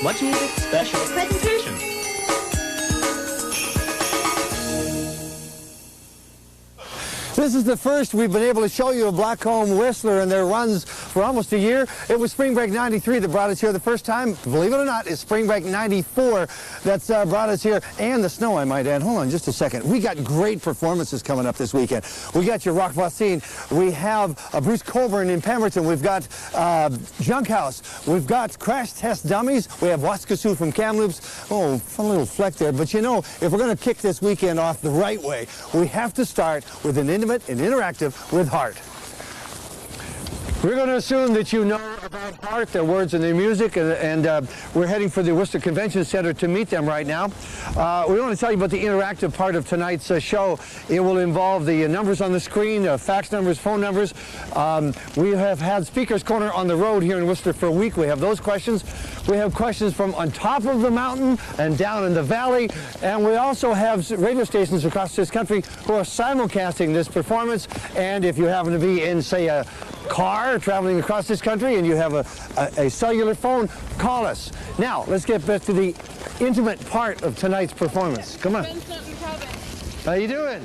MuchMusic special presentation. This is the first we've been able to show you a Blackcomb Whistler and their runs for almost a year. It was Spring Break '93 that brought us here the first time. Believe it or not, it's Spring Break '94 that's brought us here. And the snow, I might add. Hold on just a second. We got great performances coming up this weekend. We got your Rock Voisin. We have Bruce Colburn in Pemberton. We've got Junk House. We've got Crash Test Dummies. We have Waskasoo from Kamloops. Oh, fun little fleck there. But you know, if we're going to kick this weekend off the right way, we have to start with an intimate and interactive with Heart. We're going to assume that you know about Heart, their words and their music, and we're heading for the Worcester Convention Center to meet them right now. We want to tell you about the interactive part of tonight's show. It will involve the numbers on the screen, fax numbers, phone numbers. We have had Speaker's Corner on the road here in Worcester for a week. We have those questions. We have questions from on top of the mountain and down in the valley. And we also have radio stations across this country who are simulcasting this performance. And if you happen to be in, say, a car traveling across this country and you have a cellular phone, call us. Now, let's get back to the intimate part of tonight's performance. Come on. How you doing?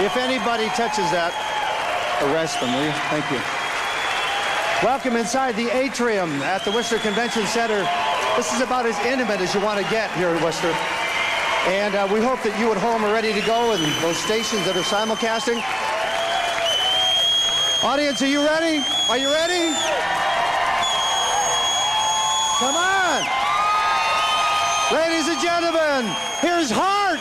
If anybody touches that, arrest them, will you? Thank you. Welcome inside the atrium at the Worcester Convention Center. This is about as intimate as you want to get here at Worcester. And we hope that you at home are ready to go and those stations that are simulcasting. Audience, are you ready? Are you ready? Come on. Ladies and gentlemen, here's Heart.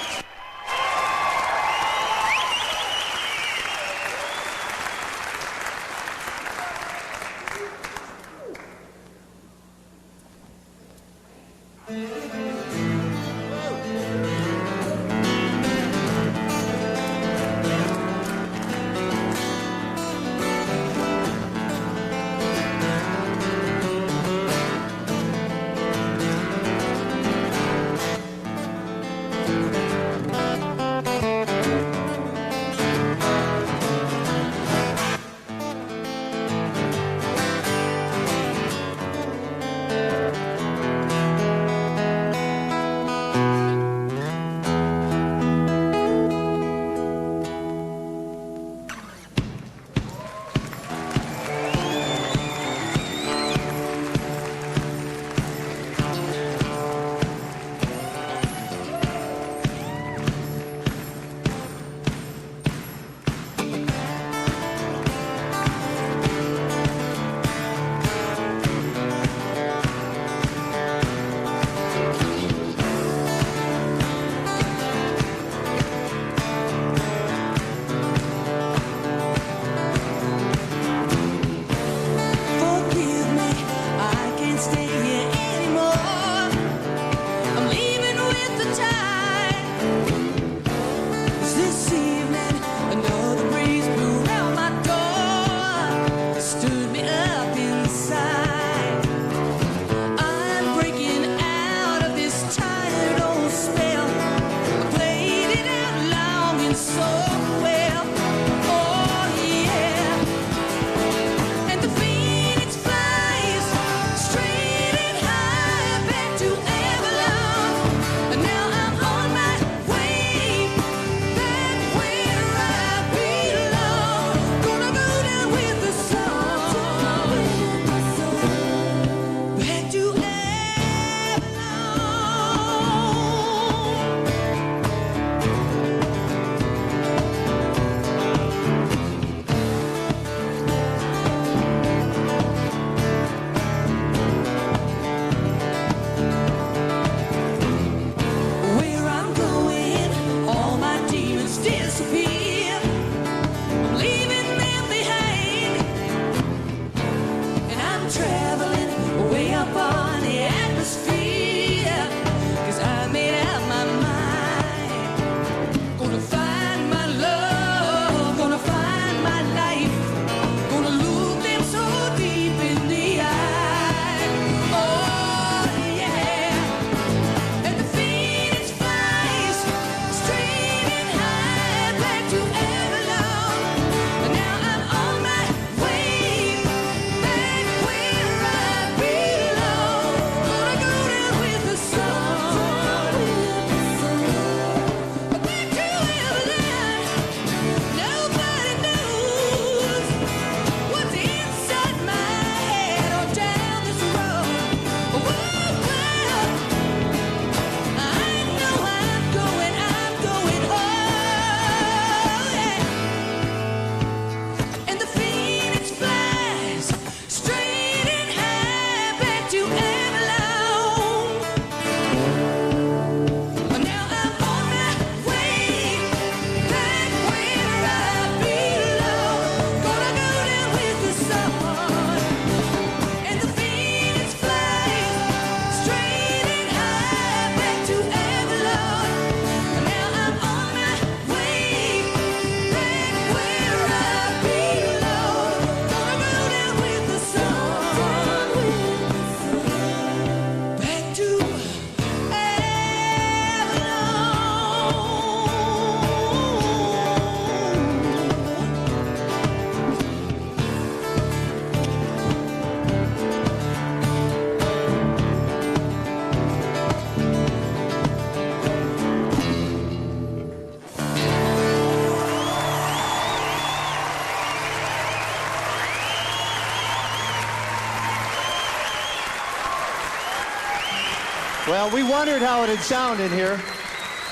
Well, we wondered how it'd sound in here.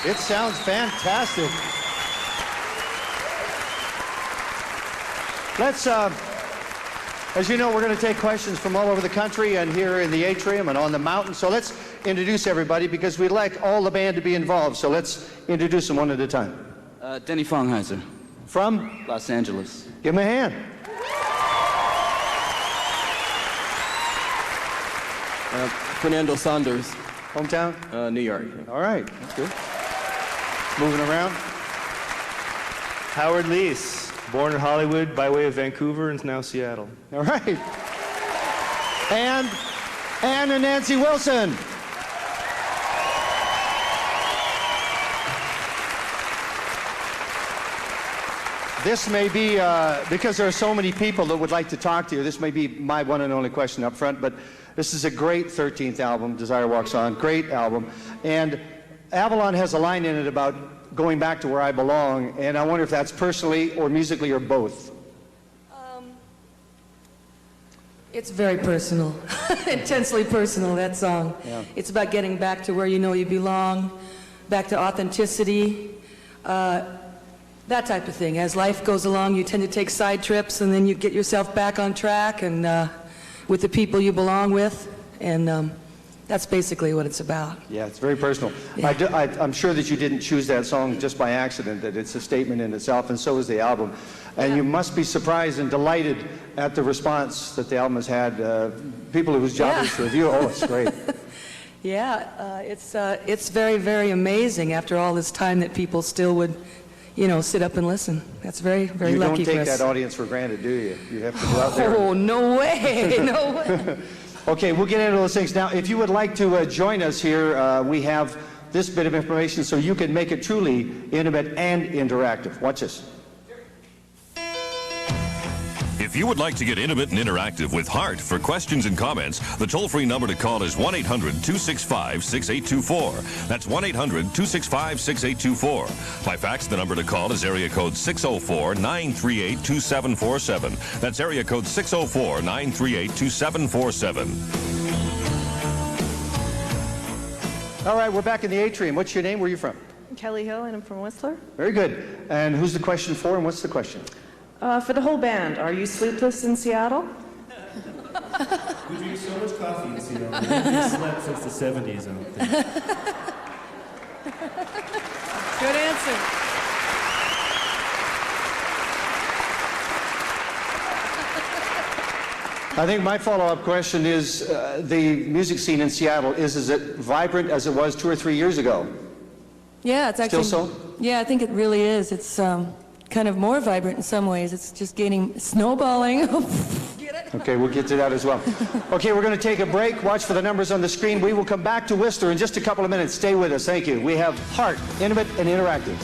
It sounds fantastic. Let's, as you know, we're going to take questions from all over the country and here in the atrium and on the mountain. So let's introduce everybody because we'd like all the band to be involved. So let's introduce them one at a time. Denny Fongheiser. From? Los Angeles. Give him a hand. Fernando Saunders. Hometown? New York. All right, that's good. Moving around. Howard Leese, born in Hollywood by way of Vancouver and now Seattle. All right. And Ann and Nancy Wilson. This may be, because there are so many people that would like to talk to you, this may be my one and only question up front, but this is a great 13th album, Desire Walks On, great album. And Avalon has a line in it about going back to where I belong, and I wonder if that's personally or musically or both. It's very personal, intensely personal, that song. Yeah. It's about getting back to where you know you belong, back to authenticity, that type of thing. As life goes along, you tend to take side trips, and then you get yourself back on track and with the people you belong with, and that's basically what it's about. Yeah, it's very personal. Yeah. I'm sure that you didn't choose that song just by accident, that it's a statement in itself, and so is the album. And you must be surprised and delighted at the response that the album has had. People whose job is to review, oh, it's great. Yeah, it's very, very amazing after all this time that people still would, you know, sit up and listen. That's very, very lucky for us. You don't take that audience for granted, do you? You have to go out there. Oh, no way, no way. Okay, we'll get into those things. Now, if you would like to join us here, we have this bit of information so you can make it truly intimate and interactive. Watch this. If you would like to get intimate and interactive with Heart for questions and comments, the toll-free number to call is 1-800-265-6824. That's 1-800-265-6824. By fax, the number to call is area code 604-938-2747. That's area code 604-938-2747. All right, we're back in the atrium. What's your name? Where are you from? Kelly Hill, and I'm from Whistler. Very good. And who's the question for, and what's the question? For the whole band, are you sleepless in Seattle? We drink so much coffee in Seattle. We haven't slept since the 70s, I don't think. Good answer. I think my follow-up question is, the music scene in Seattle, is it vibrant as it was 2 or 3 years ago? Yeah, it's actually... Still so? Yeah, I think it really is. It's kind of more vibrant in some ways. It's just snowballing. Get it? Okay, we'll get to that as well. Okay, we're going to take a break. Watch for the numbers on the screen. We will come back to Whistler in just a couple of minutes. Stay with us. Thank you. We have Heart, intimate and interactive.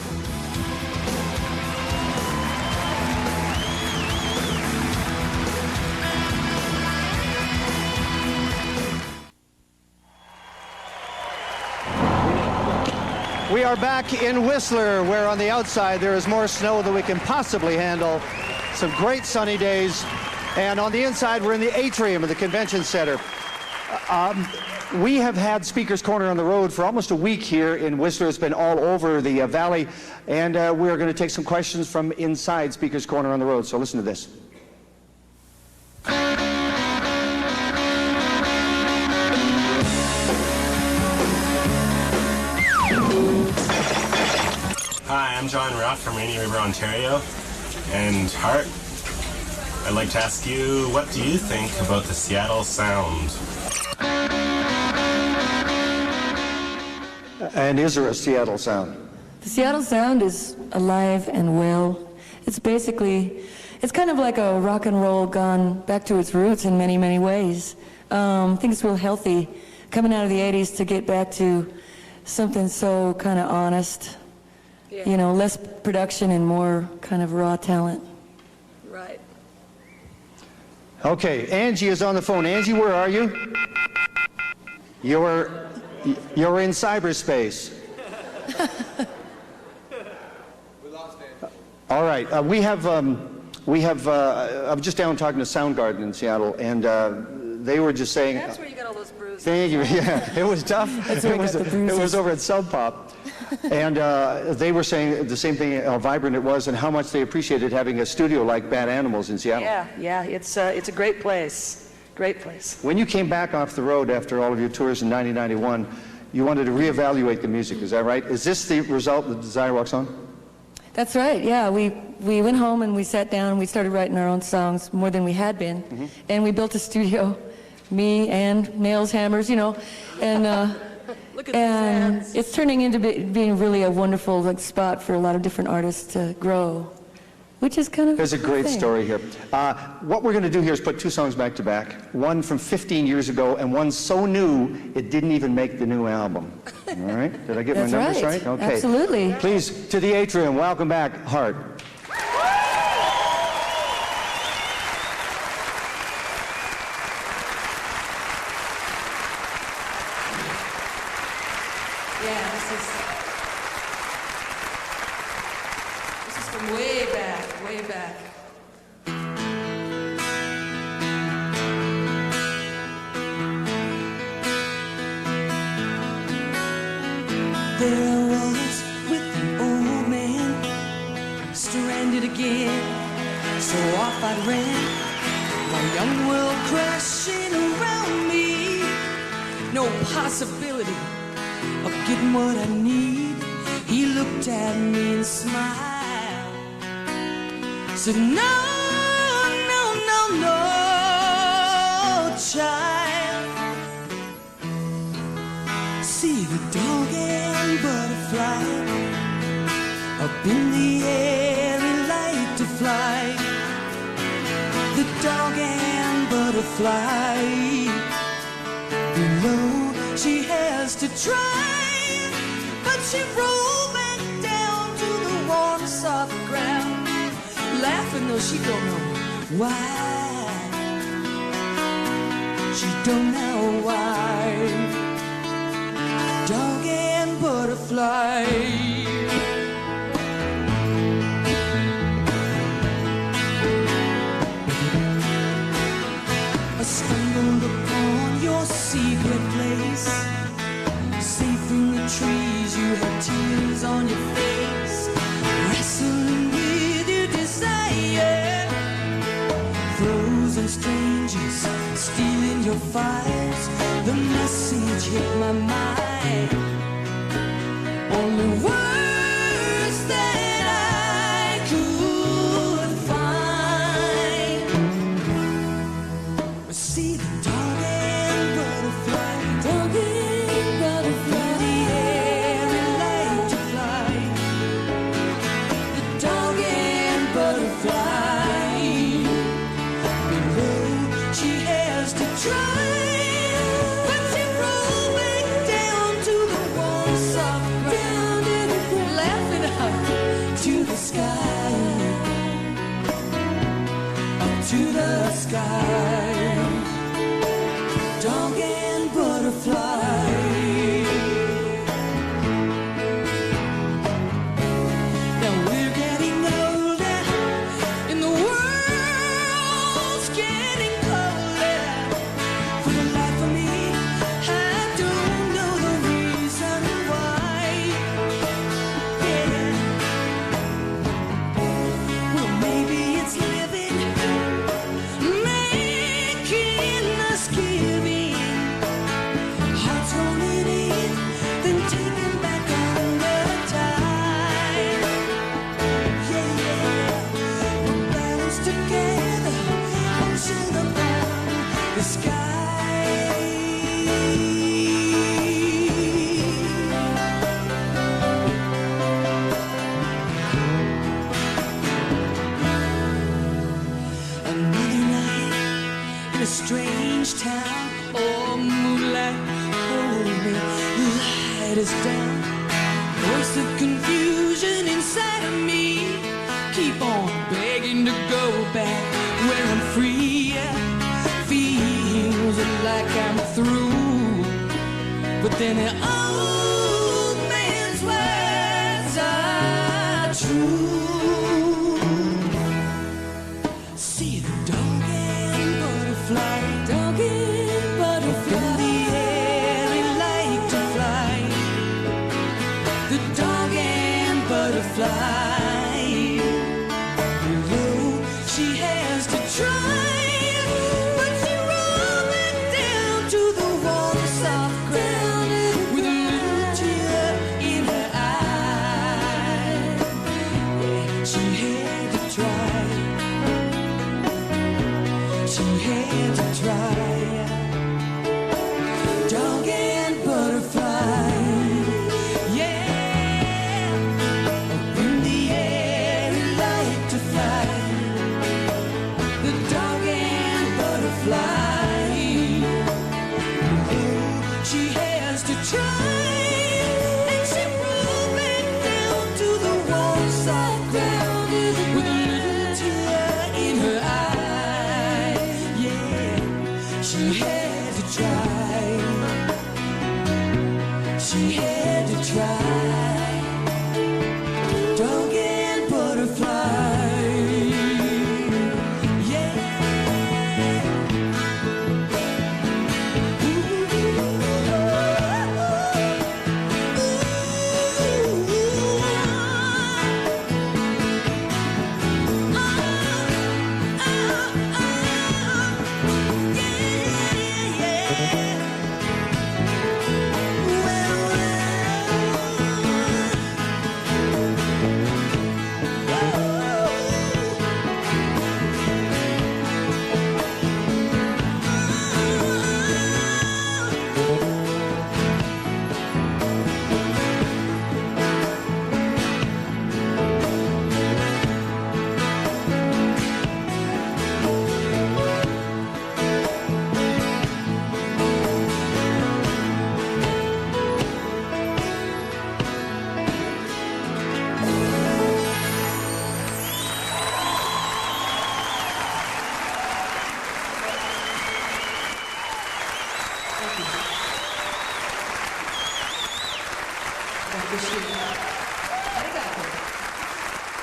We are back in Whistler, where on the outside there is more snow than we can possibly handle. Some great sunny days. And on the inside, we're in the atrium of the convention center. We have had Speaker's Corner on the road for almost a week here in Whistler. It's been all over the valley. And we're going to take some questions from inside Speaker's Corner on the road. So listen to this. Hi, I'm John Roth from Rainy River, Ontario. And Hart, I'd like to ask you, what do you think about the Seattle sound? And is there a Seattle sound? The Seattle sound is alive and well. It's basically, it's kind of like a rock and roll gone back to its roots in many, many ways. I think it's real healthy coming out of the 80s to get back to something so kind of honest. Yeah. You know, less production and more kind of raw talent. Right. Okay, Angie is on the phone. Angie, where are you? You're in cyberspace. All right, we have. I was just down talking to Soundgarden in Seattle, and they were just saying. That's where you got all those bruises. was. Thank you. Yeah, it was tough. That's where I got the It bruises. was over at Sub Pop. And they were saying the same thing, how vibrant it was and how much they appreciated having a studio like Bad Animals in Seattle. Yeah, it's a great place. Great place. When you came back off the road after all of your tours in 1991, you wanted to reevaluate the music, is that right? Is this the result of Desire Walks On? That's right, yeah. We went home and we sat down and we started writing our own songs more than we had been. And we built a studio, me and nails, hammers, you know. And, Look at and these hands. it's turning into being really a wonderful spot for a lot of different artists to grow, which is kind of There's a great thing. story here. What we're going to do here is put two songs back to back, one from 15 years ago and one so new it didn't even make the new album. All right? Did I get That's my numbers right. right? Okay. Absolutely. Please, to the atrium, welcome back, Heart. Yeah, this is from way back, way back. There I was with an old man, stranded again, so off I ran, my young world crashing around me, no possibility of getting what I need. He looked at me and smiled, said, no, no, no, no, child. See the dog and butterfly up in the air, he liked to fly. The dog and butterfly below, she has to try, but she rolled back down to the warm, soft ground, laughing though she don't know why. She don't know why. Dog and butterfly. I stumbled upon your secret place, safe in the trees, you had tears on your face, wrestling with your desire, frozen strangers stealing your fires, the message hit my mind, only words that I could find. See the dog and butterfly, dog and butterfly, in the air and like to fly. The dog and butterfly, below she has to try, but she rolled back down to the warm, soft ground, laughing up to the sky, up to the sky. Dog and butterfly. Now we're getting older, and the world's getting colder. For the life of me, I don't know the reason why. Yeah. Well, maybe it's living, making us give in. Hearts rolling in, then taken back on the tide. Yeah, yeah. We're balanced together, ocean upon the sky. Another night in a strange town, oh, moonlight, hold me, light us down. Voice of confusion inside of me, keep on begging to go back where I'm free. Feels like I'm through, but then the old man's words are true. See the dog and butterfly, dog and butterfly, in the air. She had to try. She had to try. Dog and butterfly. Yeah. Up in the air, he liked to fly. The dog and butterfly. Oh, she has to try. And she rolled back down to the roadside ground with a little tear in her eye. Yeah, she had to try. She had to try. Dog and butterfly. Yeah.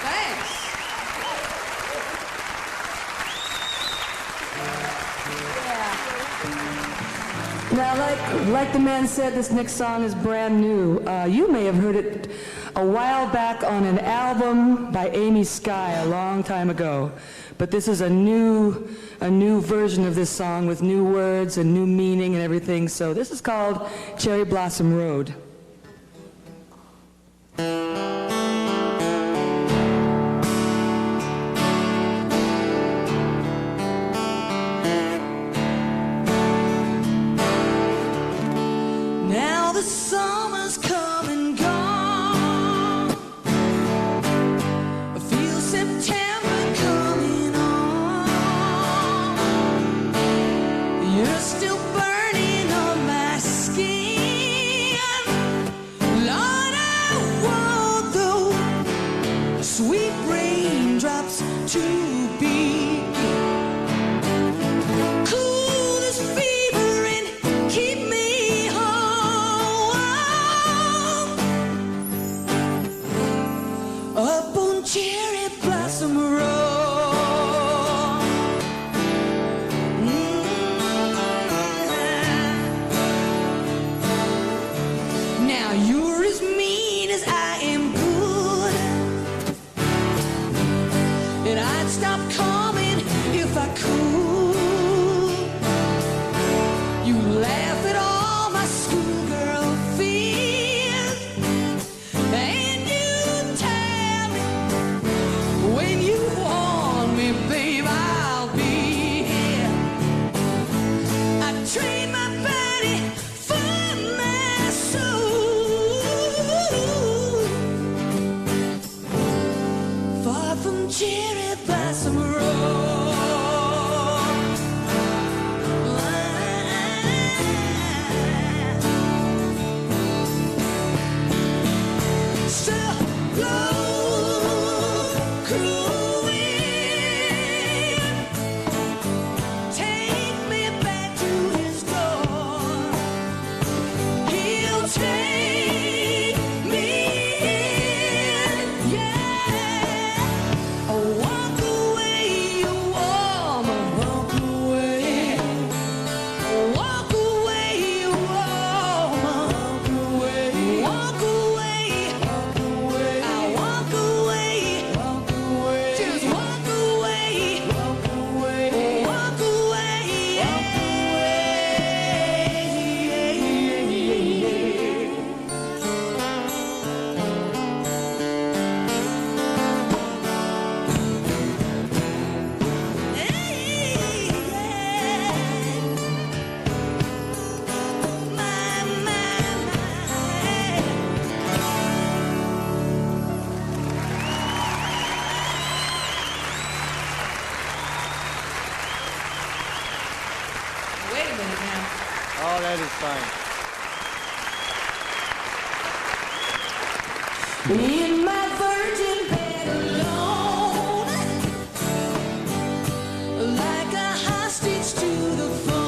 Thanks. Now, like the man said, this next song is brand new. You may have heard it a while back on an album by Amy Sky a long time ago. But this is a new version of this song with new words and new meaning and everything. So this is called Cherry Blossom Road. Now the summer's come and gone. I feel September coming on. You're still burning on my skin. Lord, I want those sweet raindrops to be cool as fever and keep me home. Up on Cherry Blossom Road. Now you're as mean as I am good, and I'd stop coming if I could. You laugh at all my schoolgirl fears, and you tell me when you want me, babe, I'll be here. I trade my body for my soul. Far from Cherry Blossom Road. So blow, cool wind, take me back to his door. He'll take me in, yeah. Oh, walk away, you warm, walk away. Walk away, you warm, walk away. Walk away, walk away. I walk away, walk away. That is fine. In my virgin bed alone, like a hostage to the phone,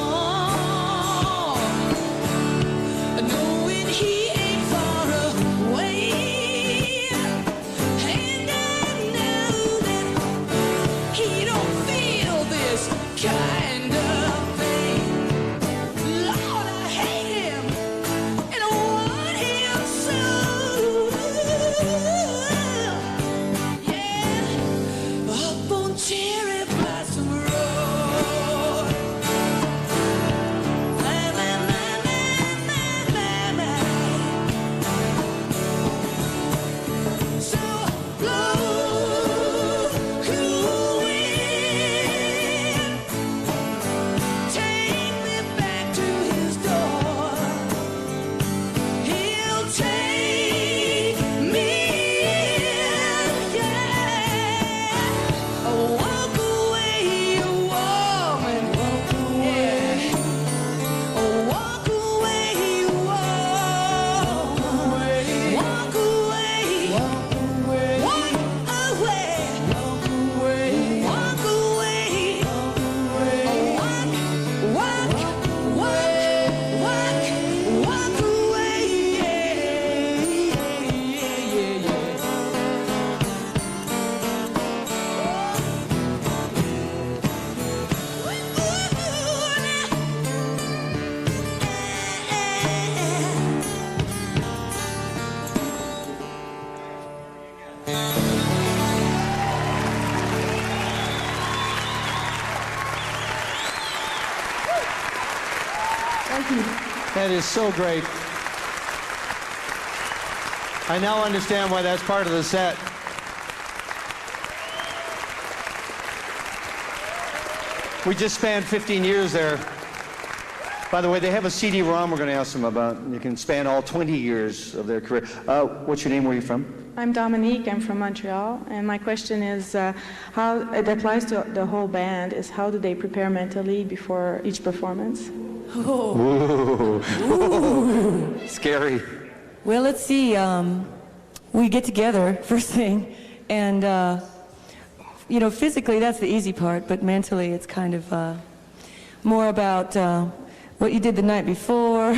knowing he ain't far away, and I know that he don't feel this kind of pain. Lord, I hate him, and I want him so. Yeah, up on Cherry Blossom Road. La, la, la, la, la, la, la. So blow, cool wind, take me back to his door. He'll take me in, yeah. Walk away, you woman. Walk away. Walk away, you walk away. Walk away. Walk away. Walk away. Walk away. Walk away. Walk away. That is so great. I now understand why that's part of the set. We just spanned 15 years there. By the way, they have a CD-ROM we're going to ask them about. You can span all 20 years of their career. What's your name? Where are you from? I'm Dominique, I'm from Montreal, and my question is how it applies to the whole band is how do they prepare mentally before each performance? Ooh. Scary. Well, let's see. We get together first thing, and you know, physically that's the easy part, but mentally it's kind of more about what you did the night before,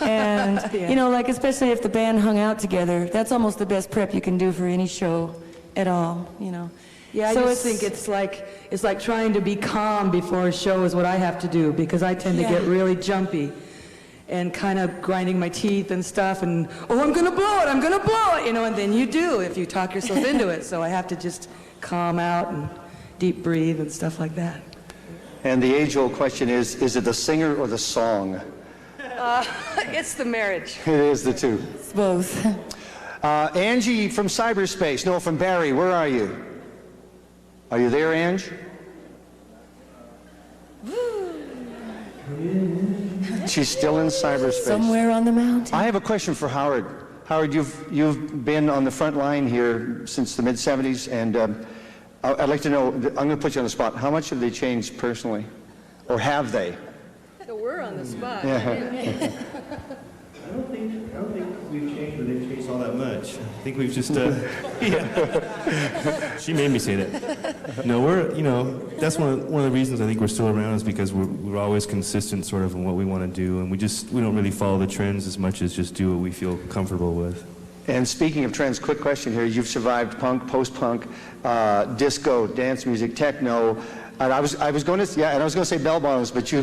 and you know, like especially if the band hung out together, that's almost the best prep you can do for any show at all. You know. Yeah, I So just think it's like trying to be calm before a show is what I have to do, because I tend to get really jumpy and kind of grinding my teeth and stuff, and oh, I'm gonna blow it, you know, and then you do if you talk yourself into it. So I have to just calm out and deep breathe and stuff like that. And the age-old question is it the singer or the song? It's the marriage. It is the two. It's both. Angie from cyberspace. No, from Barrie. Where are you? Are you there, Ange? She's still in cyberspace. Somewhere on the mountain. I have a question for Howard. Howard, you've been on the front line here since the mid-'70s, and I'd like to know, I'm going to put you on the spot, how much have they changed personally? Or have they? So we're on the spot. Yeah. I don't think we've changed, or they've changed all that much. I think we've just, She made me say that. No, that's one of the reasons I think we're still around is because we're always consistent sort of in what we want to do, and we don't really follow the trends as much as just do what we feel comfortable with. And speaking of trends, quick question here. You've survived punk, post-punk, disco, dance music, techno. And I was going to say bell bottoms, but you,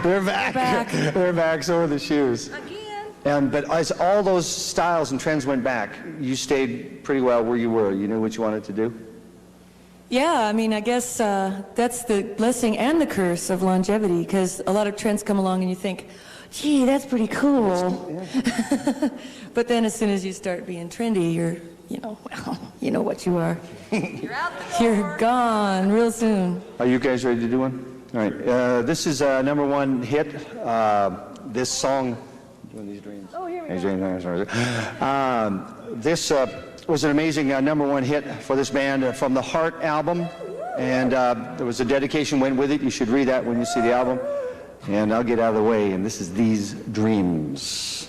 they're back. They're back. So are the shoes. Again. But as all those styles and trends went back, you stayed pretty well where you were. You knew what you wanted to do. Yeah, I mean, I guess that's the blessing and the curse of longevity, because a lot of trends come along and you think, gee, that's pretty cool. Yeah. But then as soon as you start being trendy, you're, you know what you are. You're out the door. You're gone real soon. Are you guys ready to do one? All right. This is a #1 hit. This song, doing these dreams. Oh, here we go. This was an amazing #1 hit for this band from the Heart album, and there was a dedication went with it. You should read that when you see the album. And I'll get out of the way, and this is These Dreams.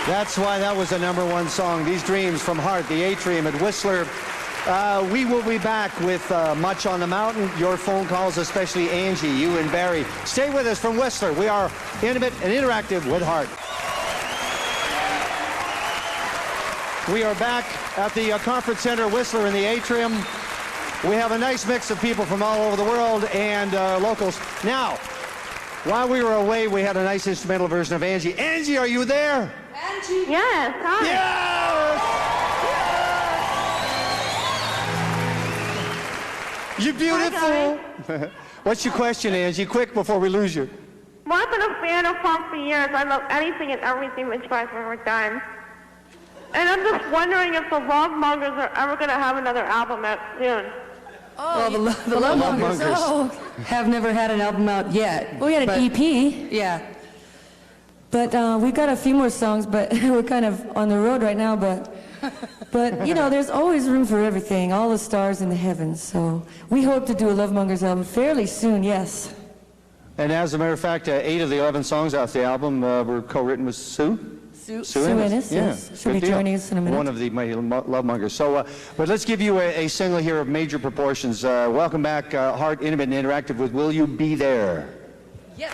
That's why that was a #1 song. These Dreams from Heart, the Atrium at Whistler. We will be back with Much on the Mountain. Your phone calls, especially Angie, you and Barry. Stay with us from Whistler. We are intimate and interactive with Heart. We are back at the Conference Center Whistler in the Atrium. We have a nice mix of people from all over the world and locals. Now, while we were away, we had a nice instrumental version of Angie. Angie, are you there? Angie. Yes, hi. Yes! You're beautiful. What's your question, Angie? Quick, before we lose you. Well, I've been a fan of punk for years. I love anything and everything that you guys have ever done. And I'm just wondering if the Love Mongers are ever going to have another album out soon. Well, the Love Mongers have never had an album out yet. We had an EP. Yeah. But we've got a few more songs, but we're kind of on the road right now. But you know, there's always room for everything, all the stars in the heavens. So we hope to do a Love Mongers album fairly soon, yes. And as a matter of fact, 8 of the 11 songs off the album were co-written with Sue. Sue Ennis, yes. She'll be joining us in a minute. One of the mighty Love Mongers. So, but let's give you a single here of major proportions. Welcome back, Heart, Intimate and Interactive with Will You Be There? Yes.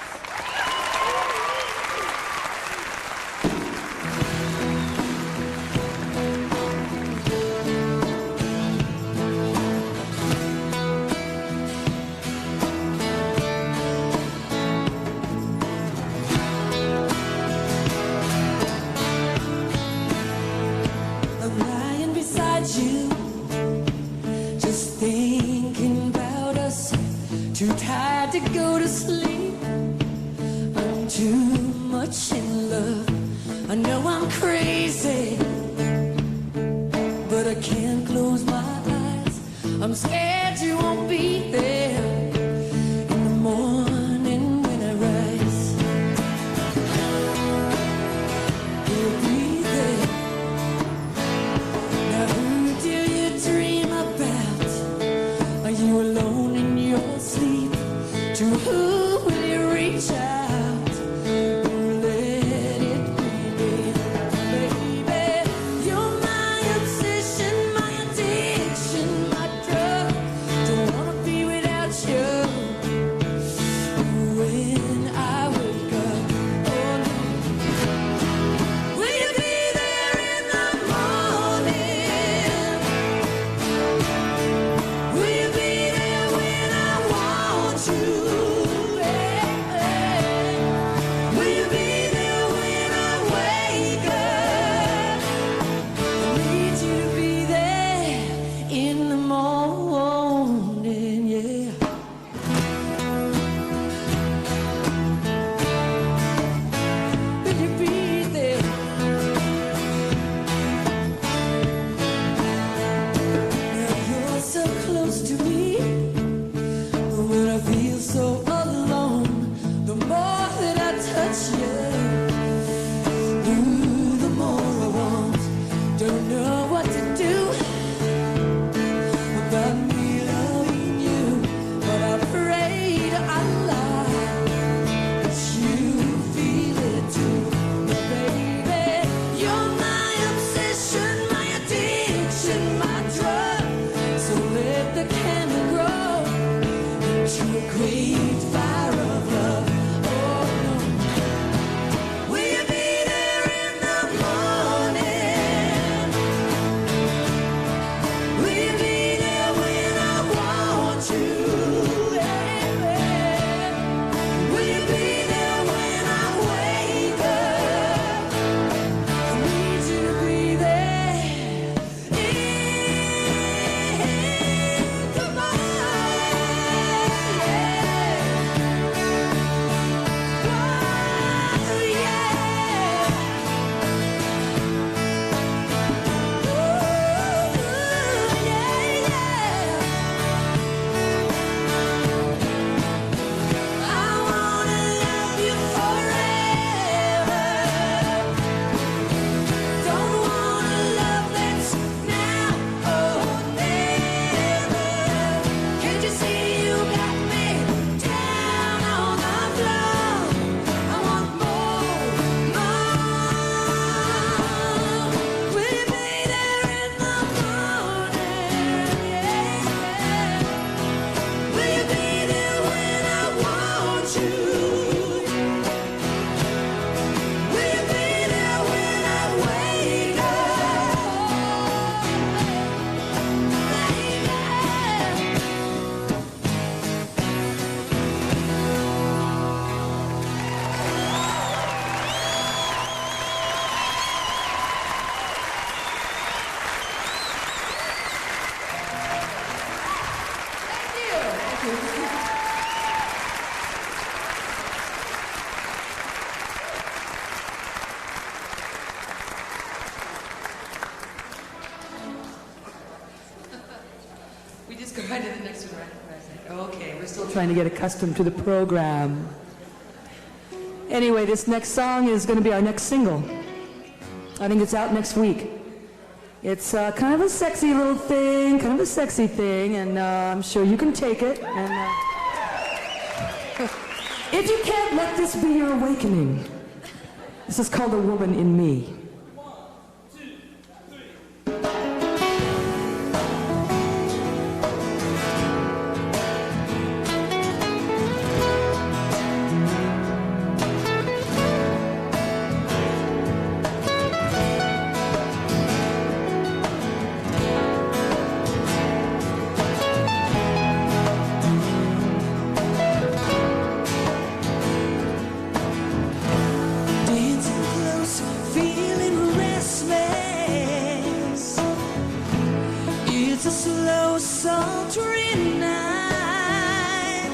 You, just thinking about us, too tired to go to sleep. I'm too much in love. I know I'm crazy, but I can't close my eyes. I'm scared you won't be there in the morning when I rise. You'll be there. Dream about, are you alone in your sleep? To who will you reach out? Let it be me, baby. You're my obsession, my addiction, my drug. Don't wanna be with go right to the next one, right? Okay, we're still trying to get accustomed to the program. Anyway, this next song is going to be our next single. I think it's out next week. It's kind of a sexy little thing, kind of a sexy thing, and I'm sure you can take it. And if you can't, let this be your awakening. This is called A Woman in Me. It's a slow, sultry night,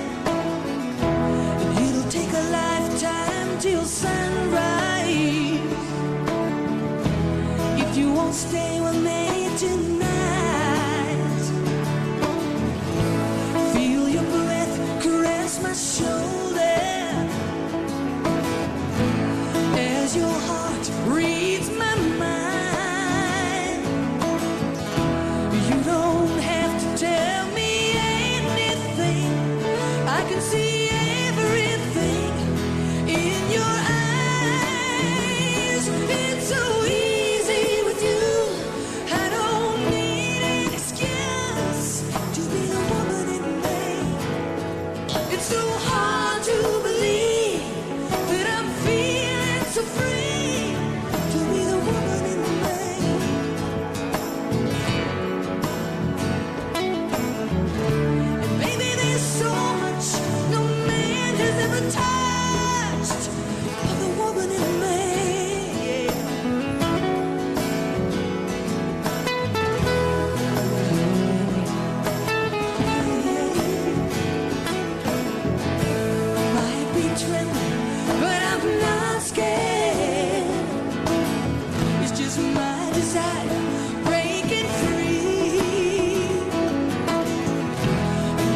and it'll take a lifetime till sunrise. If you won't stay with me tonight, feel your breath caress my shoulder as your heart reads my mind. You don't have to tell me anything. I can see everything in your eyes. It's so easy with you. I don't need an excuse to be the woman in me. It's so hard to believe that I'm feeling so free to be the woman in me. Baby, there's so much no man has ever touched of the woman in me. Might be trembling, but I'm not scared. It's just my desire breaking free.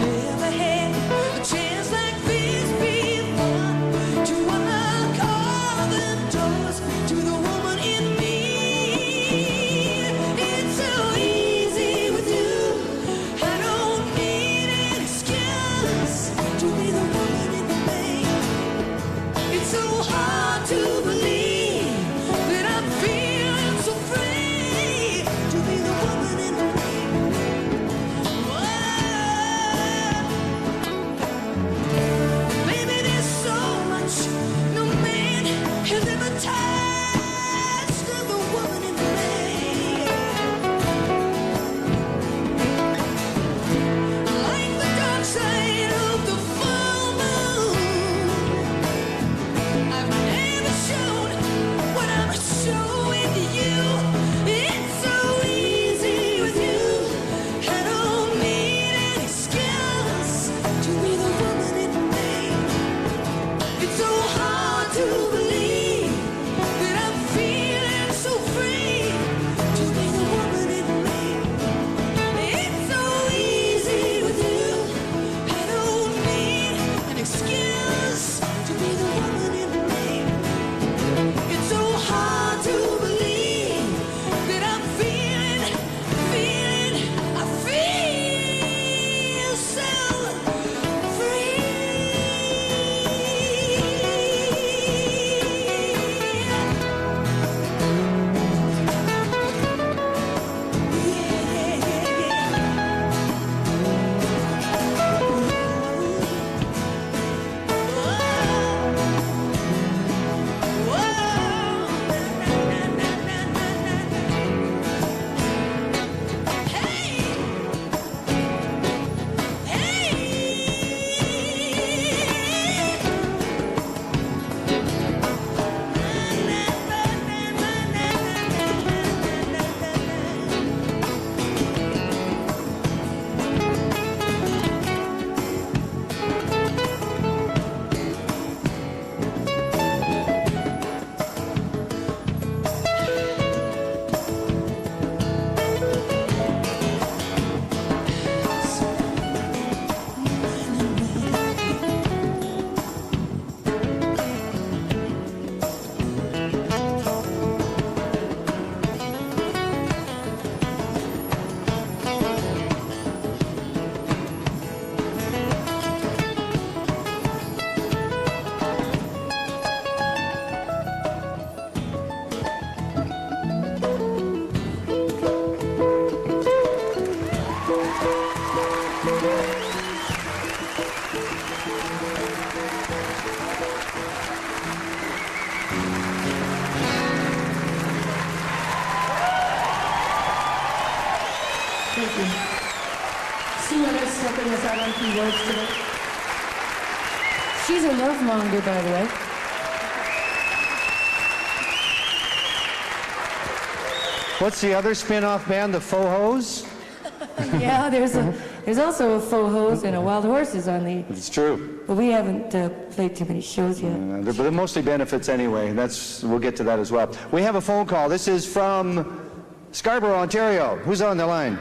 Never had a chance like this before to unlock all the doors to the woman in me. It's so easy with you. I don't need an excuse to be the woman in me. It's so hard to believe that I'm feeling so free Thank you. Sue is helping us out on keyboards today. She's a love monger, by the way. What's the other spin-off band, the Faux-Hos? Yeah, there's also a Faux Hose and a Wild Horses on the... It's true. But we haven't played too many shows yet. They're mostly benefits anyway. We'll get to that as well. We have a phone call. This is from Scarborough, Ontario. Who's on the line?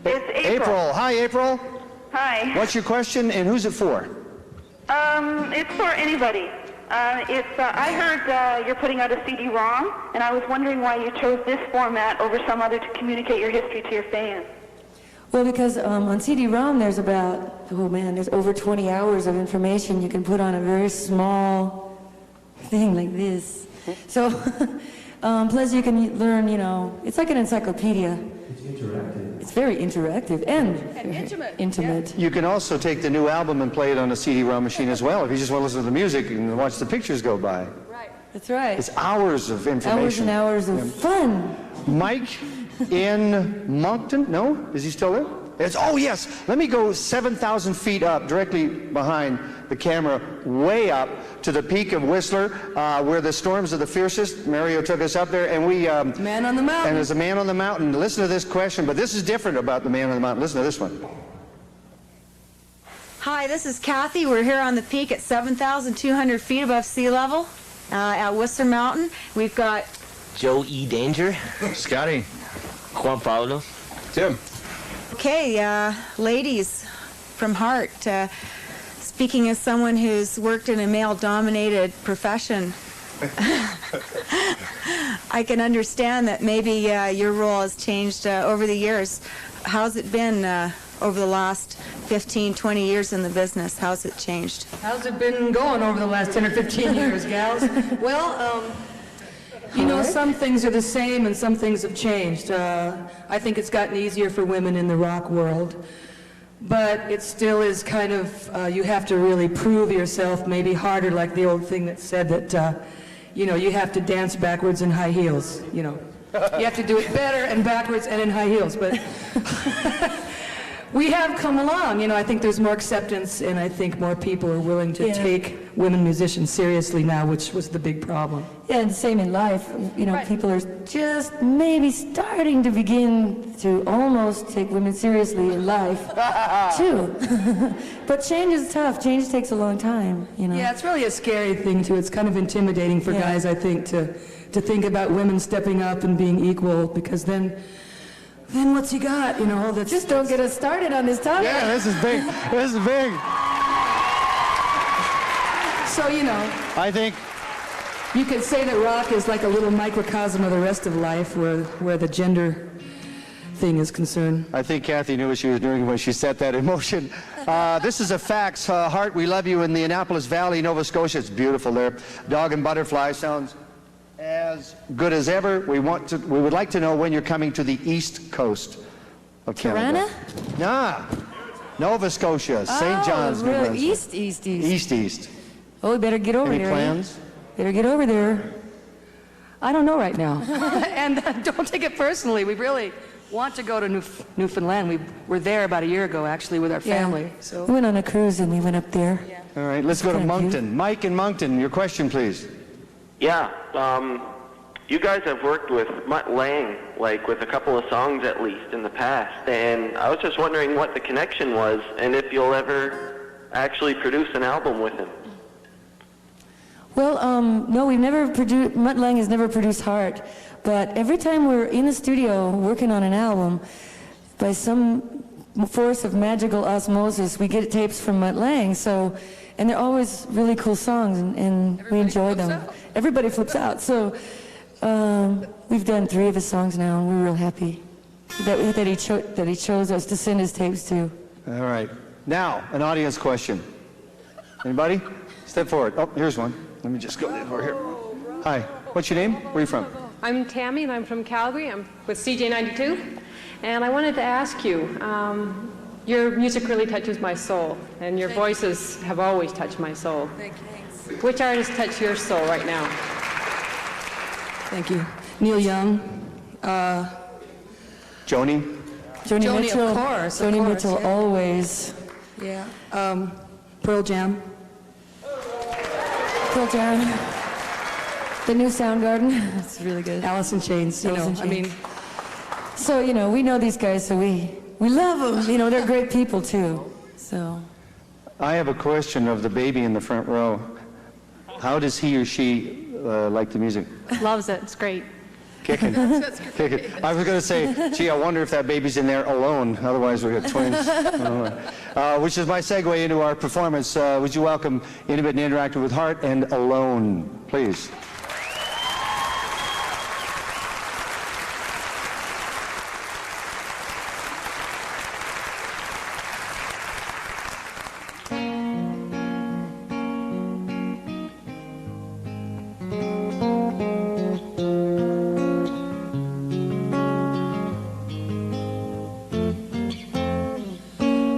It's April. Hi, April. Hi. What's your question and who's it for? It's for anybody. I heard you're putting out a CD-ROM, and I was wondering why you chose this format over some other to communicate your history to your fans. Well, because on CD-ROM there's about, there's over 20 hours of information you can put on a very small thing like this. So, plus you can learn, it's like an encyclopedia. It's interactive. It's very interactive and intimate. You can also take the new album and play it on a CD-ROM machine as well. If you just want to listen to the music and watch the pictures go by. Right. That's right. It's hours of information. Hours and hours of fun. Mike in Moncton? No? Is he still there? Oh, yes. Let me go 7,000 feet up, directly behind the camera, way up to the peak of Whistler, where the storms are the fiercest. Mario took us up there, and we... Man on the mountain. And there's a man on the mountain. Listen to this question, but this is different about the man on the mountain. Listen to this one. Hi, this is Kathy. We're here on the peak at 7,200 feet above sea level at Whistler Mountain. We've got... Joe E. Danger. Scotty. Juan Pablo. Tim. Okay, ladies from Heart, speaking as someone who's worked in a male-dominated profession, I can understand that maybe your role has changed over the years. How's it been over the last 15, 20 years in the business? How's it changed? How's it been going over the last 10 or 15 years, gals? Well, some things are the same and some things have changed. I think it's gotten easier for women in the rock world. But it still is kind of, you have to really prove yourself, maybe harder, like the old thing that said that, you have to dance backwards in high heels, You have to do it better and backwards and in high heels. But we have come along, I think there's more acceptance and I think more people are willing to take women musicians seriously now, which was the big problem. Yeah, and same in life. People are just maybe starting to begin to almost take women seriously in life, too. But change is tough. Change takes a long time, Yeah, it's really a scary thing, too. It's kind of intimidating for guys, I think, to think about women stepping up and being equal, because then what's he got? Just don't get us started on this topic. Yeah, this is big. This is big. So, I think you could say that rock is like a little microcosm of the rest of life where the gender thing is concerned. I think Kathy knew what she was doing when she set that in motion. This is a fax. Heart, we love you in the Annapolis Valley, Nova Scotia. It's beautiful there. Dog and Butterfly sounds as good as ever. We would like to know when you're coming to the east coast of Canada. Tirana? Nova Scotia, St. John's, New Brunswick. East. Oh, we better get over there. Any plans? Better get over there. I don't know right now. And don't take it personally. We really want to go to Newfoundland. We were there about a year ago, actually, with our family. So we went on a cruise and we went up there. All right, let's go to Moncton. Mike in Moncton, your question, please. Yeah, you guys have worked with Mutt Lange, with a couple of songs at least in the past, and I was just wondering what the connection was and if you'll ever actually produce an album with him. Well, no, we've never produced, Mutt Lange has never produced Heart, but every time we're in the studio working on an album, by some force of magical osmosis, we get tapes from Mutt Lange, and they're always really cool songs, and we enjoy them. Everybody flips out. So we've done 3 of his songs now, and we're real happy that he chose us to send his tapes to. All right. Now, an audience question. Anybody? Step forward. Oh, here's one. Let me just go over here. Hi. What's your name? Where are you from? I'm Tammy, and I'm from Calgary. I'm with CJ92. And I wanted to ask you, your music really touches my soul, and your voices have always touched my soul. Thanks. Which artists touch your soul right now? Thank you. Neil Young. Joni? Joni, Mitchell, of course. Joni of course, Mitchell, yeah. always. Yeah. Pearl Jam. Pearl Jam. The new Soundgarden. It's really good. Alice in Chains. Alice in I mean. Chains. So, you know, we know these guys, so we love them. You know, they're great people, too. So. I have a question of the baby in the front row. How does he or she like the music? Loves it. It's great. Kicking. Kicking. I was going to say, gee, I wonder if that baby's in there alone. Otherwise, we got twins. Which is my segue into our performance. Would you welcome Intimate and Interactive with Heart and Alone, please?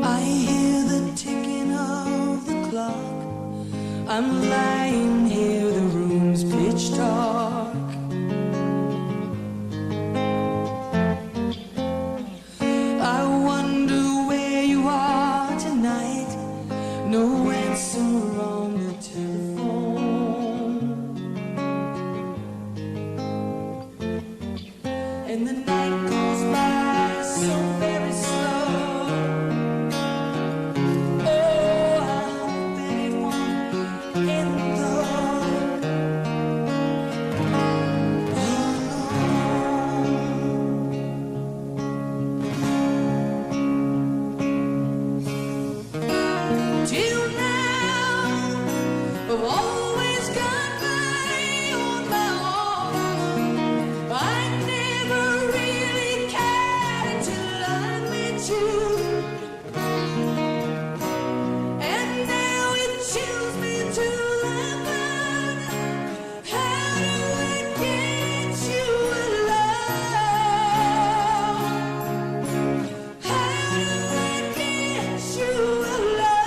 I hear the ticking of the clock. I'm lying here, the room's pitch dark. I wonder where you are tonight. No answer on the telephone. And the night goes by so very slow. Oh, I hope that it won't end till now. I've always gone by on my own. I never really cared until I met you. And now it chills me to the bone. How do I get you alone? How do I get you alone?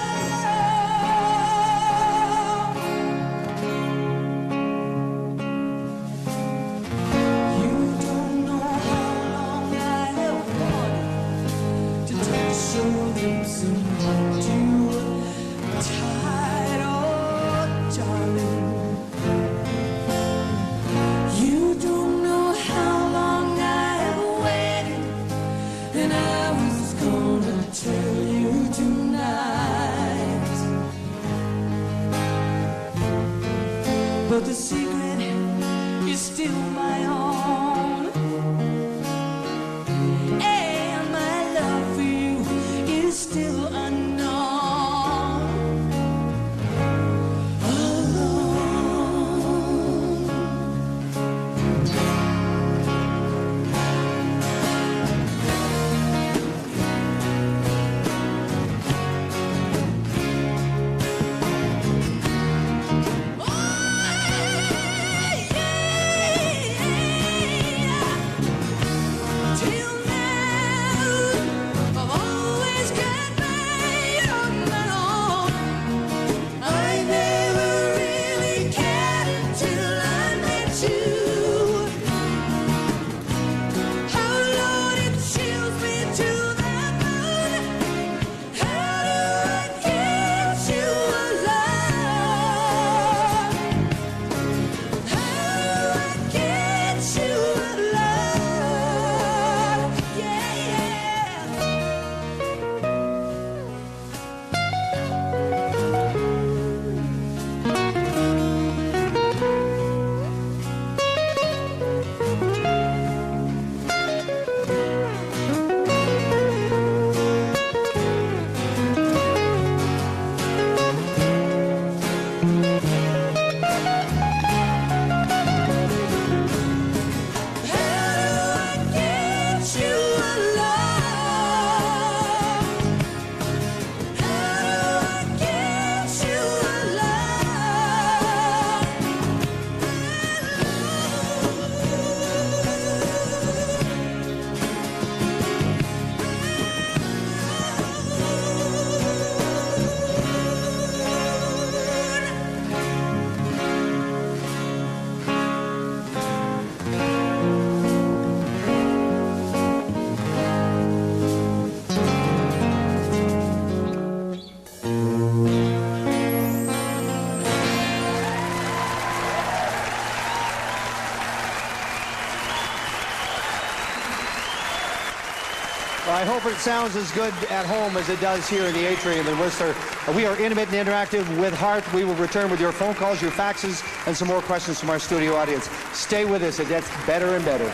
You don't know how long I have wanted to touch your lips and hold you tight, oh darling. You don't know how long I have waited, and I was gonna tell you tonight. But the secret is still my own, and my love for you is still unknown. Oh, Well, I hope it sounds as good at home as it does here in the atrium in Whistler. We are intimate and interactive with heart. We will return with your phone calls, your faxes, and some more questions from our studio audience. Stay with us. It gets better and better.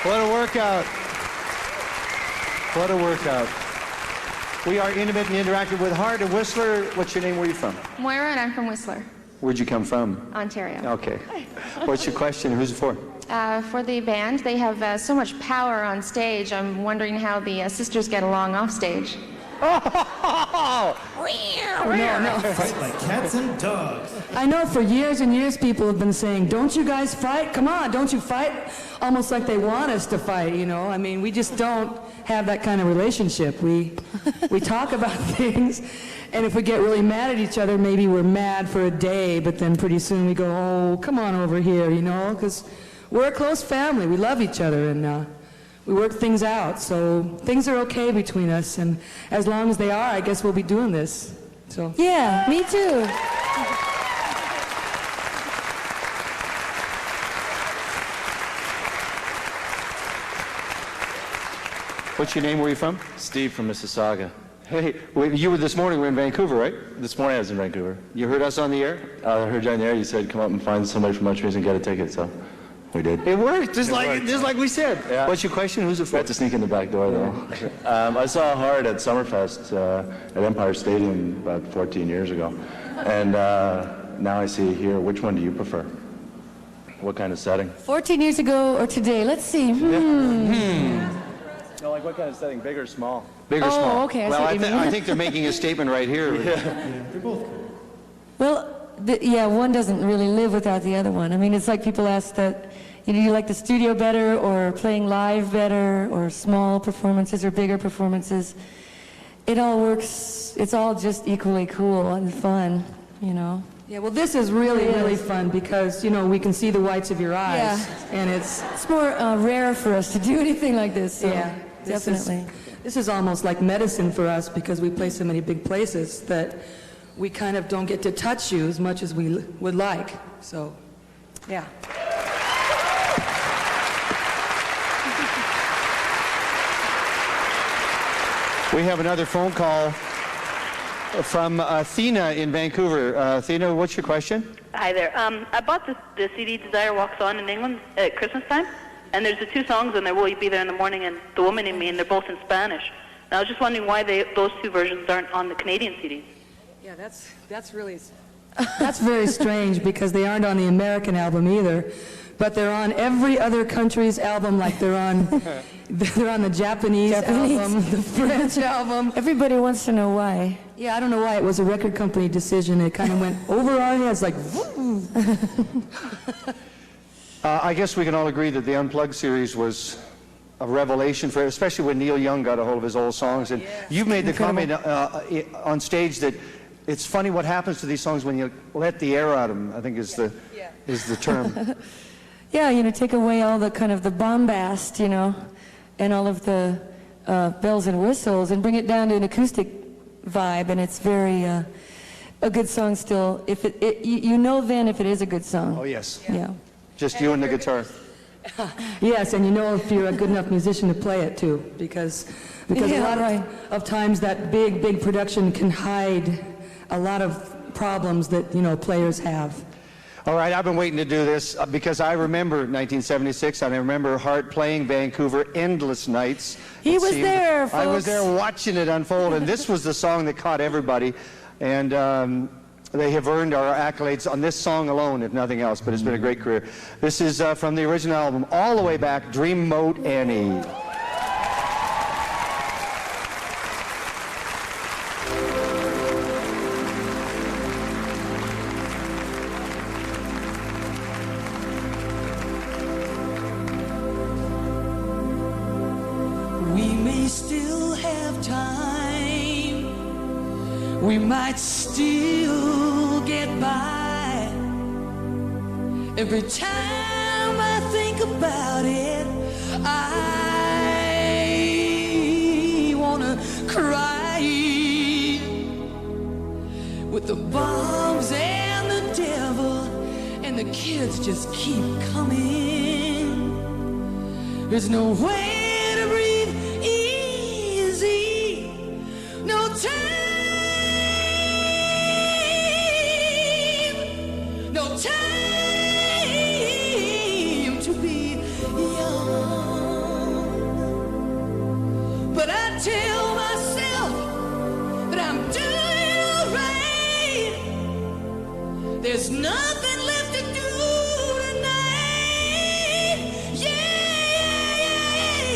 What a workout. What a workout. We are intimate and interactive with Heart and Whistler. What's your name? Where are you from? Moira, and I'm from Whistler, Where'd you come from? Ontario. Okay. What's your question? Who's it for? For the band, they have so much power on stage. I'm wondering how the sisters get along off stage. Oh, No. Fight like cats and dogs. I know for years and years people have been saying, don't you guys fight? Come on, don't you fight? Almost like they want us to fight, you know? I mean, we just don't have that kind of relationship. We talk about things, and if we get really mad at each other, maybe we're mad for a day, but then pretty soon we go, oh, come on over here, you know? Because we're a close family. We love each other, and we work things out. So things are okay between us, and as long as they are, I guess we'll be doing this. So. Yeah, me too. What's your name? Where are you from? Steve from Mississauga. Hey, you were this morning. We're in Vancouver, right? This morning I was in Vancouver. You heard us on the air? I heard you on the air. You said come up and find somebody from MuchMusic and get a ticket, so we did. It worked, just like we said. Yeah. What's your question? Who's it for? I had to sneak in the back door, though. I saw Hard at Summerfest at Empire Stadium about 14 years ago. And now I see you here. Which one do you prefer? What kind of setting? 14 years ago or today? Let's see. No, like what kind of setting? Big or small? Big or small? Okay, I see well, what you mean. I think they're making a statement right here. They're both cool. Well, yeah, one doesn't really live without the other one. I mean, it's like people ask that, you know, you like the studio better or playing live better or small performances or bigger performances. It all works, it's all just equally cool and fun, you know. Yeah, well, this is really, really fun because, you know, we can see the whites of your eyes. Yeah. And it's more rare for us to do anything like this. So yeah, definitely. This is almost like medicine for us because we play so many big places that we kind of don't get to touch you as much as we would like. So, yeah. We have another phone call from Athena in Vancouver. Athena, what's your question? Hi there. I bought the CD Desire Walks On in England at Christmas time, and there's the two songs on there, Will You Be There in the Morning and The Woman in Me, and they're both in Spanish. And I was just wondering why those two versions aren't on the Canadian CDs. Yeah, that's really, that's very strange because they aren't on the American album either, but they're on every other country's album, like they're on the Japanese album, the French album. Everybody wants to know why. Yeah, I don't know why. It was a record company decision. It kind of went over our heads like, I guess we can all agree that the Unplugged series was a revelation for, especially when Neil Young got a hold of his old songs. And you've made the comment on stage that it's funny what happens to these songs when you let the air out of them, I think is the term. Yeah, you know, take away all the kind of the bombast, you know, and all of the bells and whistles and bring it down to an acoustic vibe, and it's very a good song still. If you know then if it is a good song. Oh yes. Yeah. Just you and the guitar. Yes, and you know if you're a good enough musician to play it too, because a lot of times that big production can hide a lot of problems that, you know, players have. All right, I've been waiting to do this because I remember 1976, and I remember Hart playing Vancouver endless nights. He was there, folks. I was there watching it unfold, and this was the song that caught everybody. And they have earned our accolades on this song alone, if nothing else, but it's been a great career. This is from the original album, all the way back, Dream Mode Annie. We may still have time. We might still get by. Every time I think about it, I wanna cry. With the bombs and the devil and the kids just keep coming. There's no way to breathe easy. No time. No time to be young. But I tell myself that I'm doing alright. There's nothing left to do tonight. Yeah, yeah, yeah,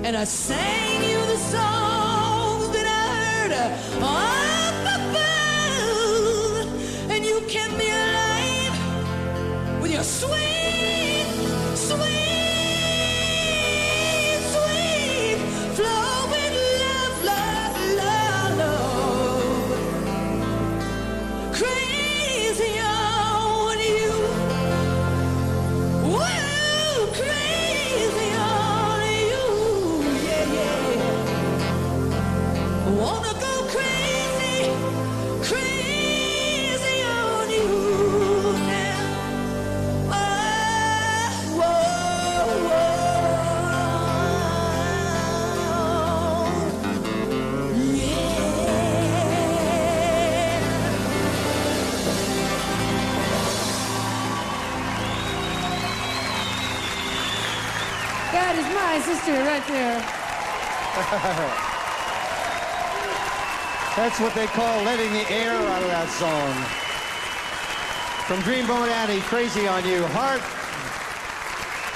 And I sang you the songs that I heard up above, and you kept me alive with your sweet, sweet, sweet flowing love, love, love, love. Crazy on you, whoa, crazy on. Wanna go crazy, crazy on you now. Whoa, That is my sister right there. That's what they call letting the air out of that song. From Dreambone Annie, Crazy on You. Heart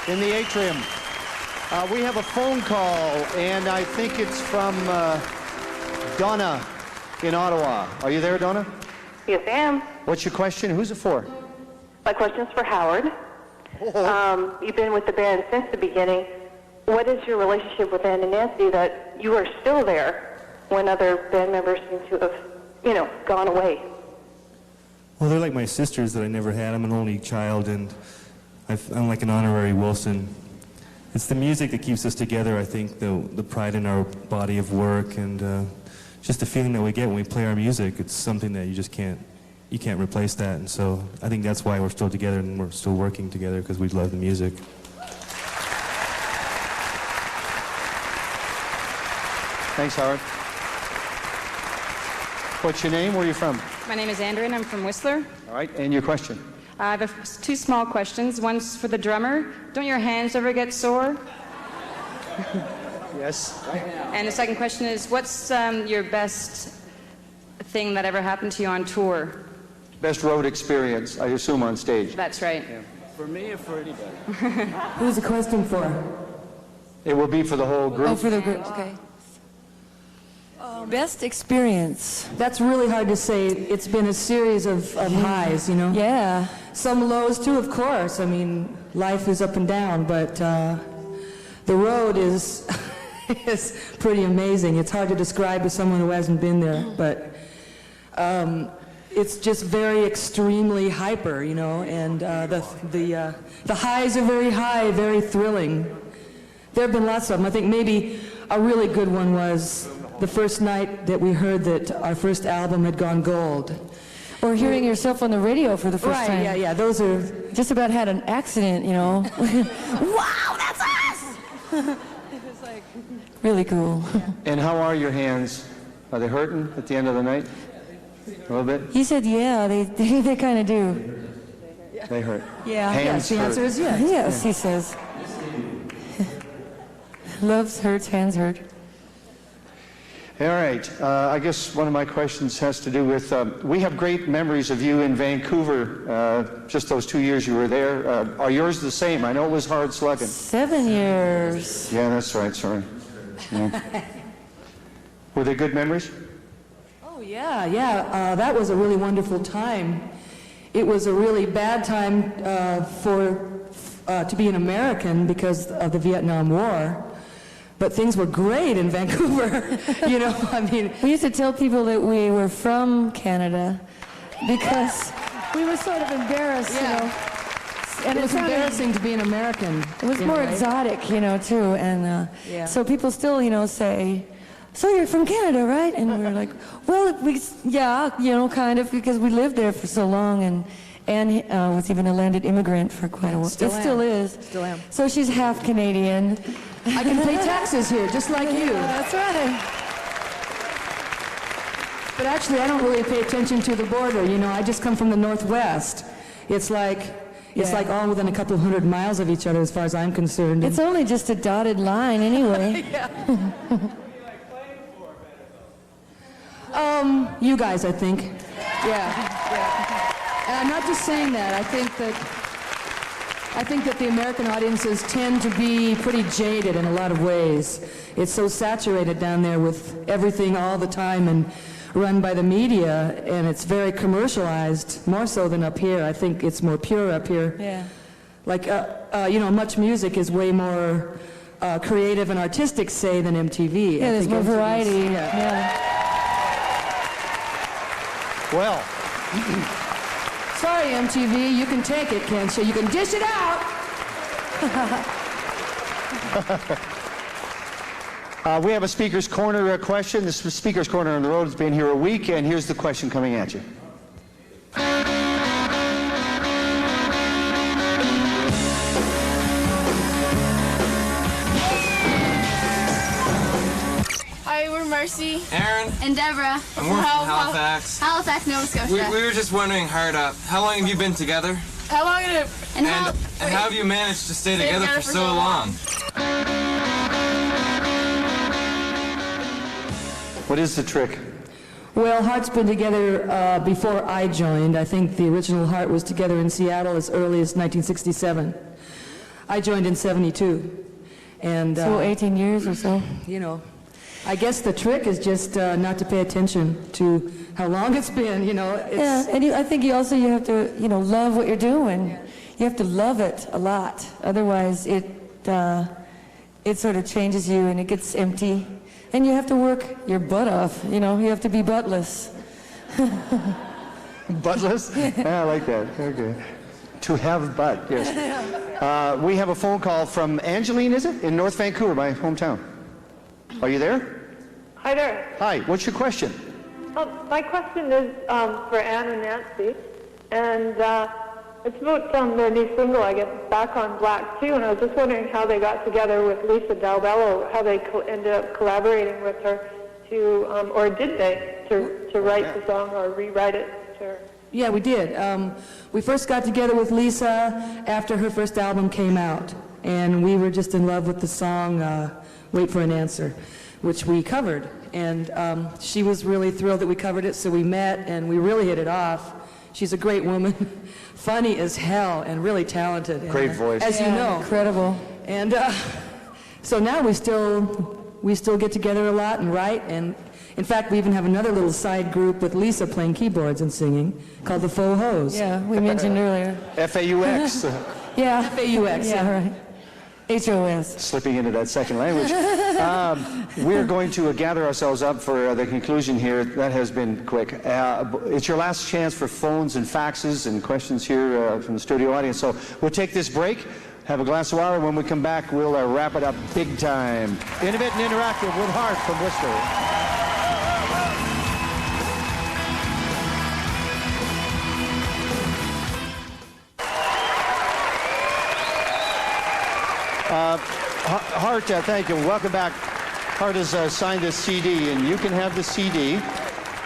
in the atrium. We have a phone call, and I think it's from Donna in Ottawa. Are you there, Donna? Yes, I am. What's your question? Who's it for? My question's for Howard. You've been with the band since the beginning. What is your relationship with Ann and Nancy that you are still there when other band members seem to have, gone away? Well, they're like my sisters that I never had. I'm an only child, and I'm like an honorary Wilson. It's the music that keeps us together, I think, the pride in our body of work, and just the feeling that we get when we play our music. It's something that you just can't replace that, and so I think that's why we're still together and we're still working together, because we love the music. Thanks, Howard. What's your name? Where are you from? My name is Andrea, and I'm from Whistler. All right, and your question? I have two small questions. One's for the drummer. Don't your hands ever get sore? Yes. And the second question is, what's your best thing that ever happened to you on tour? Best road experience, I assume, on stage. That's right. Yeah. For me or for anybody? Who's the question for? It will be for the whole group. Oh, for the group, okay. Best experience. That's really hard to say. It's been a series of highs, you know? Yeah. Some lows too, of course. I mean, life is up and down, but the road is is pretty amazing. It's hard to describe to someone who hasn't been there, but it's just very extremely hyper, you know, and the highs are very high, very thrilling. There have been lots of them. I think maybe a really good one was the first night that we heard that our first album had gone gold. Or hearing yourself on the radio for the first time. Right, yeah, those are... Just about had an accident, you know. Wow, that's us! It was like... Really cool. And how are your hands? Are they hurting at the end of the night? A little bit? He said, yeah, they kind of do. They hurt. Yeah. Hands yes, the hurt. answer is yes. Yes, he says. Loves hurts, hands hurt. All right. I guess one of my questions has to do with, we have great memories of you in Vancouver, just those 2 years you were there. Are yours the same? I know it was hard slugging. 7 years. Yeah, that's right, sorry. Yeah. Were they good memories? Oh, yeah. That was a really wonderful time. It was a really bad time to be an American because of the Vietnam War. But things were great in Vancouver, you know, I mean... We used to tell people that we were from Canada because we were sort of embarrassed, you know. And it was embarrassing to be an American. It was more exotic, you know, too. And so people still, you know, say, so you're from Canada, right? And we were like, well, yeah, you know, kind of, because we lived there for so long. And was even a landed immigrant for quite a while. Still is. Still am. So she's half Canadian. I can pay taxes here, just like you. That's right. But actually, I don't really pay attention to the border. You know, I just come from the Northwest. It's like all within a couple of 100 miles of each other, as far as I'm concerned. It's only just a dotted line, anyway. You guys, I think. Yeah. And I'm not just saying that. I think that the American audiences tend to be pretty jaded in a lot of ways. It's so saturated down there with everything all the time and run by the media, and it's very commercialized, more so than up here. I think it's more pure up here. Yeah. Like, you know, MuchMusic is way more creative and artistic, say, than MTV. Yeah, there's more variety. Yeah. Well... Sorry, MTV, you can take it, can't you? You can dish it out! We have a Speaker's Corner question. The Speaker's Corner on the road has been here a week, and here's the question coming at you. Hi, we're Marcy. Aaron. And Deborah. And we're from Halifax. Halifax, Nova Scotia. We were just wondering, Hard Up, how long have you been together? How long did it... And how have you managed to stay together for so long? What is the trick? Well, Heart's been together before I joined. I think the original Heart was together in Seattle as early as 1967. I joined in 72. And, so 18 years or so. You know, I guess the trick is just not to pay attention to how long it's been, you know. Yeah, and I think you have to, you know, love what you're doing. You have to love it a lot. Otherwise, it sort of changes you and it gets empty. And you have to work your butt off, you know. You have to be buttless. Buttless? Yeah, I like that. Okay. To have butt, yes. We have a phone call from Angeline, is it? In North Vancouver, my hometown. Are you there? Hi there. Hi, what's your question? My question is for Ann and Nancy, and it's about their new single, I guess, Back on Black 2, and I was just wondering how they got together with Lisa Dalbello, how they ended up collaborating with her to, or did they, to write the song or rewrite it to her. Yeah, we did. We first got together with Lisa after her first album came out, and we were just in love with the song Wait for an Answer, which we covered. And she was really thrilled that we covered it, so we met, and we really hit it off. She's a great woman, funny as hell, and really talented. Great voice. As you know. Incredible. And so now we still get together a lot and write, and In fact, we even have another little side group with Lisa playing keyboards and singing called the Faux Hose. Yeah, we mentioned earlier. FAUX. Yeah. FAUX, yeah, right. HOS. Slipping into that second language. We're going to gather ourselves up for the conclusion here. That has been quick. It's your last chance for phones and faxes and questions here from the studio audience. So we'll take this break, have a glass of water. When we come back, we'll wrap it up big time. Innovative and Interactive with Hart from Whistler. Hart, thank you. Welcome back. Hart has signed this CD, and you can have the CD.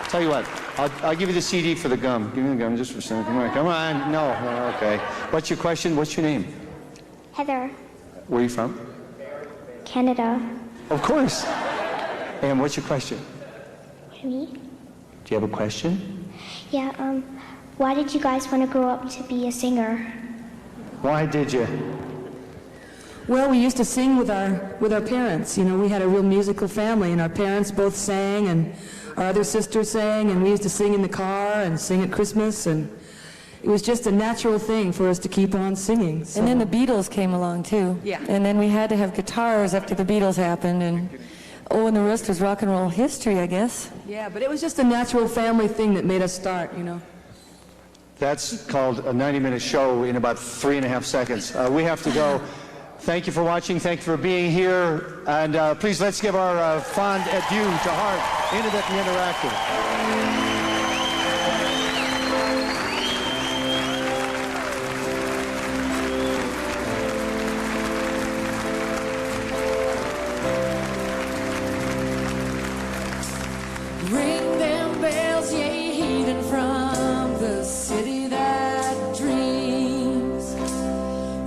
Tell you what, I'll give you the CD for the gum. Give me the gum just for a second. Come on, come on. No, okay. What's your question? What's your name? Heather, Where are you from? Canada. Of course. And what's your question? Me? Do you have a question? Yeah, why did you guys want to grow up to be a singer? Why did you? Well, we used to sing with our parents. You know, we had a real musical family, and our parents both sang, and our other sister sang, and we used to sing in the car and sing at Christmas, and it was just a natural thing for us to keep on singing. So. And then the Beatles came along, too. Yeah. And then we had to have guitars after the Beatles happened, and and the rest was rock and roll history, I guess. Yeah, but it was just a natural family thing that made us start, you know. That's called a 90-minute show in about 3.5 seconds. We have to go. Thank you for watching. Thank you for being here. And please, let's give our fond adieu to Hart, Innovative and Interactive. Ring them bells, ye heathen from the city that dreams.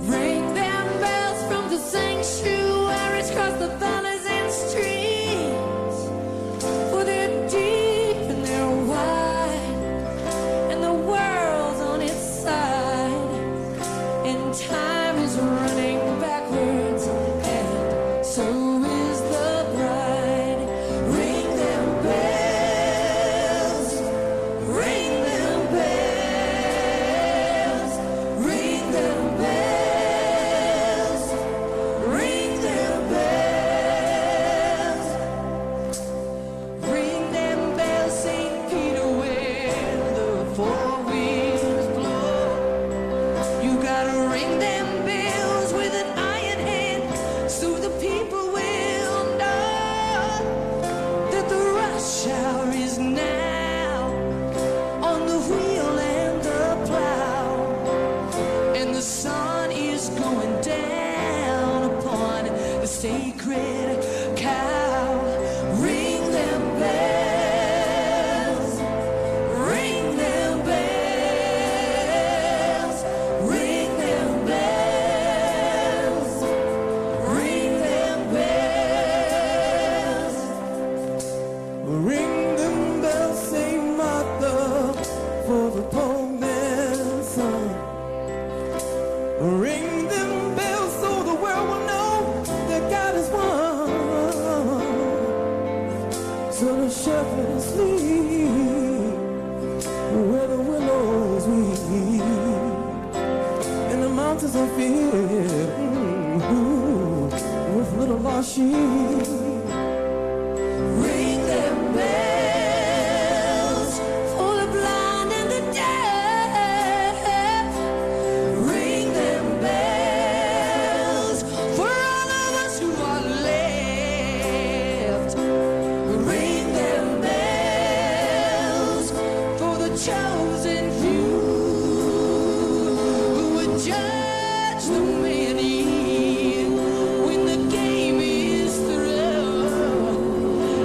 Ring them bells from the sanctuaries across the valleys and streams. For they're deep and they're wide, and the world's on its side. And time is running backwards, and so is the bride. Ring them bells. Ring them bells, ring them bells, ring them bells, ring them bells, St. Peter, where the four winds blow. You gotta ring them bells with an iron hand, so the people will know that the rush hour is now, on the wheel and the plow, and the sun is going down upon the sacred cow. Ring them bells, ring them bells, ring them bells, ring them bells. Ring them bells, Saint Martha, for the poor man's son. Ring them bells so the world will know that God is one. So the shepherds sleep where the willows weep, and the mountains are filled with little lost sheep. Ring them bells for the blind and the deaf. Ring them bells for all of us who are left. Ring them bells for the chosen few who would judge the many when the game is through.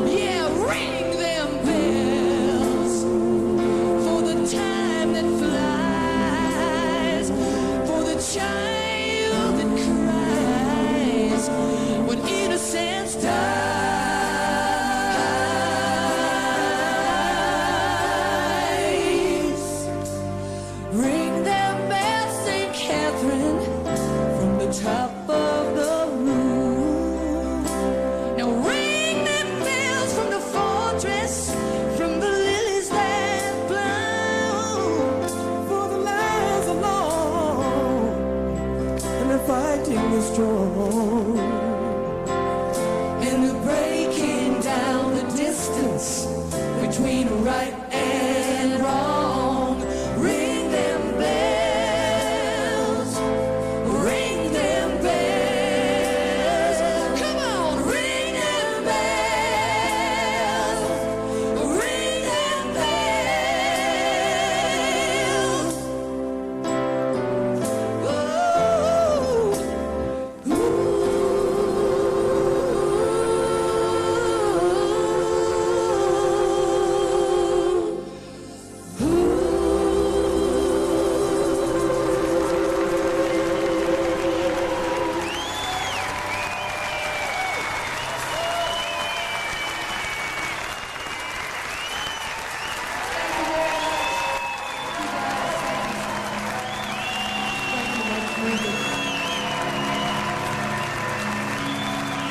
Yeah, ring them bells for the time that flies, for the child that cries when innocence dies.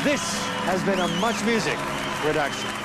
This has been a MuchMusic production.